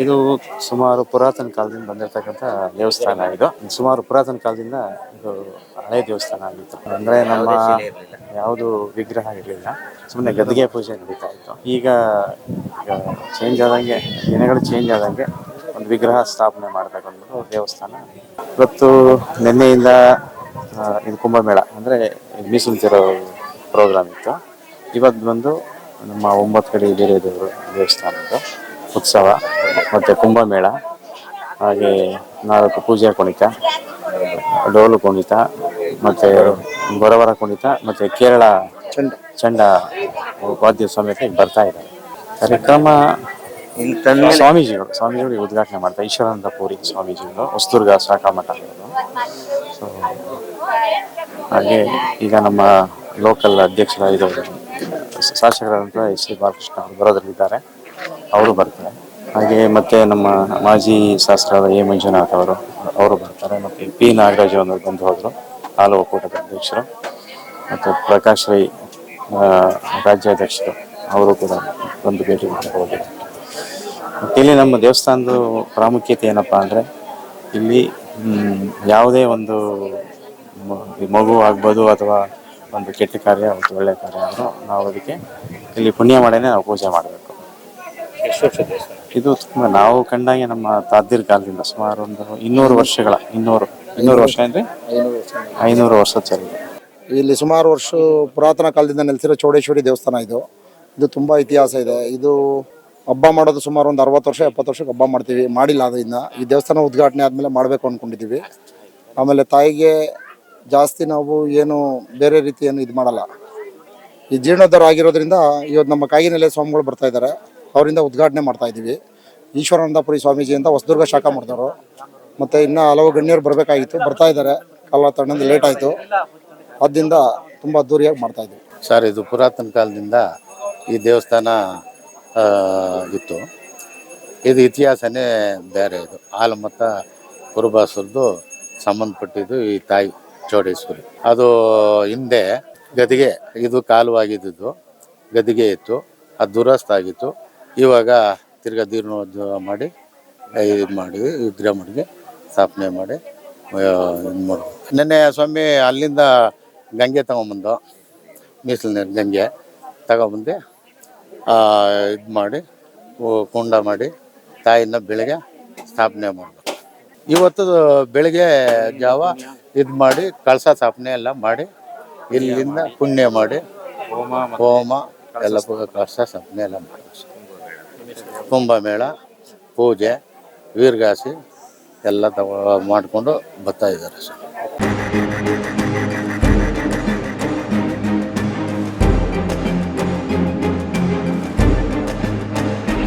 ಇದು ಸುಮಾರು ಪುರಾತನ ಕಾಲದಿಂದ ಬಂದಿರತಕ್ಕಂಥ ದೇವಸ್ಥಾನ. ಸುಮಾರು ಪುರಾತನ ಕಾಲದಿಂದ ಇದು ಹಳೆ ದೇವಸ್ಥಾನ ಆಗಿತ್ತು. ಅಂದ್ರೆ ನಮ್ಮ ಯಾವುದು ವಿಗ್ರಹ ಇರಲಿಲ್ಲ, ಸುಮ್ಮನೆ ಗದ್ದಿಗೆ ಪೂಜೆ ನಡೀತಾ ಇತ್ತು. ಈಗ ಚೇಂಜ್ ಆದಂಗೆ, ದಿನಗಳು ಚೇಂಜ್ ಆದಂಗೆ ಒಂದು ವಿಗ್ರಹ ಸ್ಥಾಪನೆ ಮಾಡತಕ್ಕಂಥದ್ದು ದೇವಸ್ಥಾನ. ಇವತ್ತು ನಿನ್ನೆಯಿಂದ ಇದು ಕುಂಭಮೇಳ ಅಂದರೆ ಮೀಸಲು ಪ್ರೋಗ್ರಾಮ್ ಇತ್ತು. ಇವತ್ತು ಬಂದು ನಮ್ಮ 9 ಕಡೆ ಬೇರೆ ದೇವಸ್ಥಾನದ್ದು ಉತ್ಸವ ಮತ್ತು ಕುಂಭಮೇಳ, ಹಾಗೆ 4 ಪೂಜಾ ಕುಣಿತ, ಡೋಲು ಕುಣಿತ, ಮತ್ತು ಗೊರವರ ಕುಣಿತ, ಮತ್ತು ಕೇರಳ ಚಂಡ ವಾದ್ಯ ಸಮೇತ ಬರ್ತಾ ಇದ್ದಾರೆ. ಕಾರ್ಯಕ್ರಮ ಸ್ವಾಮೀಜಿಗಳು ಉದ್ಘಾಟನೆ ಮಾಡ್ತಾರೆ. ಈಶ್ವರಾನಂದ ಪುರಿ ಸ್ವಾಮೀಜಿಗಳು, ಹೊಸದುರ್ಗ ಶಾಖಾ ಮಠ. ಸೊ ಹಾಗೆ ಈಗ ನಮ್ಮ ಲೋಕಲ್ ಅಧ್ಯಕ್ಷರಾಗಿದ್ದಾರೆ, ಶಾಸಕರಾದಂಥ ಶ್ರೀ ಬಾಲಕೃಷ್ಣ ಅವರು ಬರೋದ್ರಲ್ಲಿದ್ದಾರೆ, ಅವರು ಬರ್ತಾರೆ. ಹಾಗೆ ಮತ್ತೆ ನಮ್ಮ ಮಾಜಿ ಶಾಸಕರಾದ ಎ ಮಂಜುನಾಥ್ ಅವರು ಬರ್ತಾರೆ. ಮತ್ತು ಪಿ ನಾಗರಾಜ್ ಅವರು ಬಂದು ಹೋದರು, ಹಾಲು ಒಕ್ಕೂಟದ ಅಧ್ಯಕ್ಷರು. ಮತ್ತು ಪ್ರಕಾಶ್ ರೈ ರಾಜ್ಯಾಧ್ಯಕ್ಷರು, ಅವರು ಕೂಡ ಬಂದು ಭೇಟಿ ಮಾಡ್ತಾ ಹೋಗಿದ್ದಾರೆ. ಮತ್ತು ಇಲ್ಲಿ ನಮ್ಮ ದೇವಸ್ಥಾನದ ಪ್ರಾಮುಖ್ಯತೆ ಏನಪ್ಪ ಅಂದರೆ, ಇಲ್ಲಿ ಯಾವುದೇ ಒಂದು ಮಗು ಆಗ್ಬೋದು ಅಥವಾ ಒಂದು ಕೆಟ್ಟ ಕಾರ್ಯ ಮತ್ತು ಒಳ್ಳೆಯ ಕಾರ್ಯ ಆದರೂ ನಾವು ಅದಕ್ಕೆ ಇಲ್ಲಿ ಪುಣ್ಯ ಮಾಡೇನೆ ನಾವು ಪೂಜೆ ಮಾಡಬೇಕು. ಇದು ನಾವು ಕಂಡಾಗೆ ನಮ್ಮ ತಾದ್ದಿರ ಕಾಲದಿಂದ ಸುಮಾರು ಒಂದು 200 ವರ್ಷಗಳ 200 ವರ್ಷ ಅಂದರೆ 500 ವರ್ಷ ಚರಿತ್ರೆ. ಇಲ್ಲಿ ಸುಮಾರು ವರ್ಷ ಪುರಾತನ ಕಾಲದಿಂದ ನೆಲೆಸಿರೋ ಚೌಡೇಶ್ವರಿ ದೇವಸ್ಥಾನ ಇದು ತುಂಬ ಇತಿಹಾಸ ಇದೆ. ಇದು ಹಬ್ಬ ಮಾಡೋದು ಸುಮಾರು ಒಂದು 60 ವರ್ಷ 70 ವರ್ಷಕ್ಕೆ ಹಬ್ಬ ಮಾಡ್ತೀವಿ, ಮಾಡಿಲ್ಲ ಅದರಿಂದ. ಈ ದೇವಸ್ಥಾನ ಉದ್ಘಾಟನೆ ಆದಮೇಲೆ ಮಾಡಬೇಕು ಅಂದ್ಕೊಂಡಿದ್ದೀವಿ. ಆಮೇಲೆ ತಾಯಿಗೆ ಜಾಸ್ತಿ ನಾವು ಏನು ಬೇರೆ ರೀತಿ ಏನು ಇದು ಮಾಡಲ್ಲ. ಈ ಜೀರ್ಣೋದ್ಧಾರ ಆಗಿರೋದ್ರಿಂದ ಇವತ್ತು ನಮ್ಮ ಕಾಗಿನೆಲೆ ಸ್ವಾಮಿಗಳು ಬರ್ತಾ ಇದ್ದಾರೆ, ಅವರಿಂದ ಉದ್ಘಾಟನೆ ಮಾಡ್ತಾ ಇದ್ದೀವಿ. ಈಶ್ವರಾನಂದಪುರಿ ಸ್ವಾಮೀಜಿ ಅಂತ ಹೊಸದುರ್ಗ ಶಾಖಾ ಮಾಡಿದವರು, ಮತ್ತು ಇನ್ನೂ ಹಲವು ಗಣ್ಯರು ಬರಬೇಕಾಗಿತ್ತು, ಬರ್ತಾ ಇದ್ದಾರೆ. ಕಾಲ ತಣ್ಣಂದು ಲೇಟ್ ಆಯಿತು, ಆದ್ದರಿಂದ ತುಂಬ ಅದ್ದೂರಿಯಾಗಿ ಮಾಡ್ತಾಯಿದ್ವಿ. ಸರ್, ಇದು ಪುರಾತನ ಕಾಲದಿಂದ ಈ ದೇವಸ್ಥಾನ ಇತ್ತು. ಇದು ಇತಿಹಾಸನೇ ಬೇರೆ. ಇದು ಹಾಲು ಮತ್ತು ಕುರುಬಾಸರದ್ದು ಸಂಬಂಧಪಟ್ಟಿದ್ದು ಈ ತಾಯಿ ಚೌಡೇಶ್ವರಿ. ಅದು ಹಿಂದೆ ಗದಿಗೆ, ಇದು ಕಾಲುವಾಗಿದ್ದು ಗದಿಗೆ ಇತ್ತು, ಅದು ದುರಸ್ತಾಗಿತ್ತು. ಇವಾಗ ತಿರ್ಗಾ ಜೀರ್ಣೋದ್ಧಾರ ಮಾಡಿ ಇದು ಮಾಡಿ ವಿಗ್ರಹ ಮಾಡಿ ಸ್ಥಾಪನೆ ಮಾಡಿ ಇದು ಮಾಡೋದು. ನೆನ್ನೆ ಸ್ವಾಮಿ ಅಲ್ಲಿಂದ ಗಂಗೆ ತಗೊಂಬಂದು, ಮೀಸಲು ನೀರು ಗಂಗೆ ತಗೊಬಂದು ಇದು ಮಾಡಿ ಕುಂಡ ಮಾಡಿ ತಾಯಿನ ಬೆಳಗ್ಗೆ ಸ್ಥಾಪನೆ ಮಾಡೋದು. ಇವತ್ತು ಬೆಳಗ್ಗೆ ಜಾವ ಇದು ಮಾಡಿ ಕಳಸ ಸ್ಥಾಪನೆ ಎಲ್ಲ ಮಾಡಿ ಇಲ್ಲಿಂದ ಪುಣ್ಯ ಮಾಡಿ ಹೋಮ ಎಲ್ಲ ಕಳಸ ಸ್ಥಾಪನೆ ಎಲ್ಲ ಮಾಡಿ ಕುಂಭಮೇಳ ಪೂಜೆ ವೀರಗಾಸೆ ಎಲ್ಲ ಮಾಡಿಕೊಂಡು ಬರ್ತಾ ಇದ್ದಾರೆ ಸರ್.